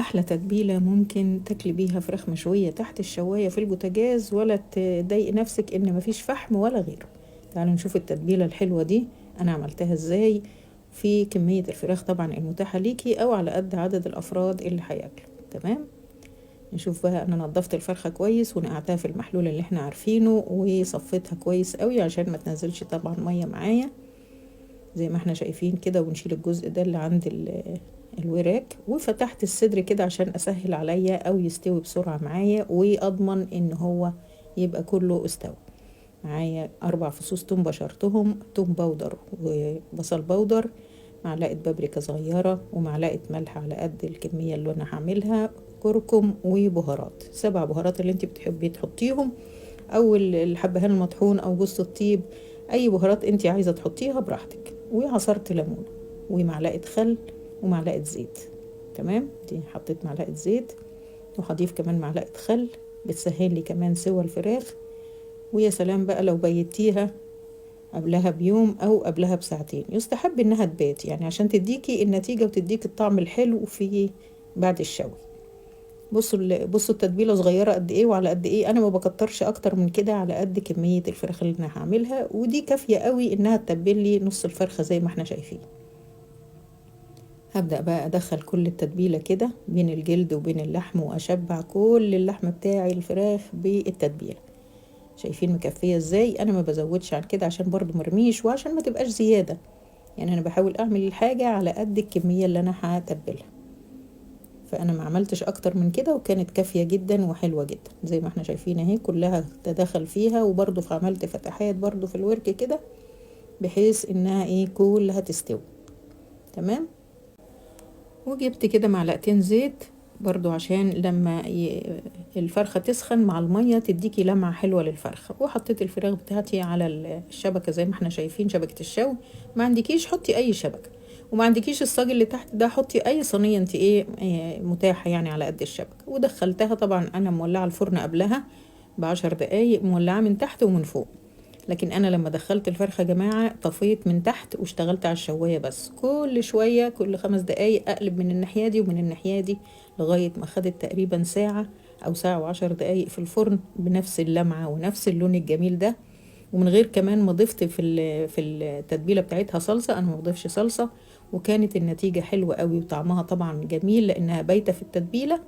احلى تتبيله ممكن تاكلي بيها فراخ مشويه تحت الشوايه في البوتاجاز، ولا تضايقي نفسك ان مفيش فحم ولا غيره. تعالوا نشوف التتبيله الحلوه دي انا عملتها ازاي في كميه الفراخ طبعا المتاحه ليكي او على قد عدد الافراد اللي هياكلوا. تمام. نشوف بقى. انا نضفت الفرخه كويس ونقعتها في المحلول اللي احنا عارفينه وصفيتها كويس قوي عشان ما تنزلش طبعا ميه معايا زي ما احنا شايفين كده، ونشيل الجزء ده اللي عند الوراك. وفتحت الصدر كده عشان اسهل عليا او يستوي بسرعة معايا واضمن ان هو يبقى كله استوى معايا. 4 فصوص توم بشرتهم، توم باودر وبصل باودر، معلقة بابريكا صغيرة ومعلقة ملح على قد الكمية اللي انا هعملها، كركم وبهارات. 7 بهارات اللي انت بتحبي تحطيهم، او الحبهان المطحون او جوز الطيب، اي بهارات انت عايزة تحطيها براحتك. وعصرت ليمون ومعلقة خل ومعلقة زيت. تمام. دي حطيت معلقة زيت وهضيف كمان معلقة خل بتسهل لي كمان سوى الفراخ. ويا سلام بقى لو بيتيها قبلها بيوم او قبلها بساعتين، يستحب انها تبات يعني عشان تديكي النتيجة وتديك الطعم الحلو في بعد الشوي. بصوا التتبيله صغيره قد ايه وعلى قد ايه. انا ما بكترش اكتر من كده، على قد كميه الفراخ اللي انا هعملها، ودي كافيه قوي انها تتبل لي نص الفرخه زي ما احنا شايفين. هبدأ بقى ادخل كل التتبيله كده بين الجلد وبين اللحم، واشبع كل اللحم بتاعي الفراخ بالتتبيله. شايفين مكفيه ازاي؟ انا ما بزودش عن كده عشان برضو مرميش وعشان ما تبقاش زياده. يعني انا بحاول اعمل الحاجه على قد الكميه اللي انا هتبلها، فانا ما عملتش اكتر من كده، وكانت كافيه جدا وحلوه جدا زي ما احنا شايفين اهي. كلها تدخل فيها، وبرضو عملت فتحات برضو في الورك كده بحيث انها ايه كلها تستوي. تمام. وجبت كده معلقتين زيت برضو عشان لما الفرخة تسخن مع المية تديكي لمعة حلوة للفرخة. وحطيت الفراخ بتاعتي على الشبكة زي ما احنا شايفين، شبكة الشوي. ما عندكيش حطي اي شبكة، وما عندكيش الصاج اللي تحت ده حطي اي صينية انت ايه متاحة يعني على قد الشبكة. ودخلتها طبعا انا مولعة الفرن قبلها ب10 دقايق، مولعة من تحت ومن فوق. لكن انا لما دخلت الفرخه يا جماعه طفيت من تحت واشتغلت على الشوايه بس. كل شويه كل 5 دقايق اقلب من الناحيه دي ومن الناحيه دي لغايه ما خدت تقريبا ساعه او ساعه و10 دقايق في الفرن بنفس اللمعه ونفس اللون الجميل ده. ومن غير كمان ما ضفت في التتبيله بتاعتها صلصه، انا ما بضيفش صلصه. وكانت النتيجه حلوه قوي وطعمها طبعا جميل لانها بايته في التتبيله.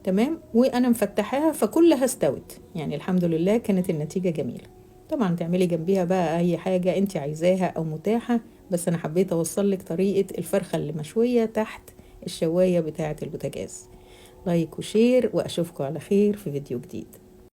تمام. وانا مفتحاها فكلها استوت يعني الحمد لله، كانت النتيجه جميله. طبعا تعملي جنبيها بقى اي حاجة انت عايزاها او متاحة، بس انا حبيت اوصل لك طريقة الفرخة اللي مشوية تحت الشواية بتاعة البوتاجاز. لايك وشير، واشوفكم على خير في فيديو جديد.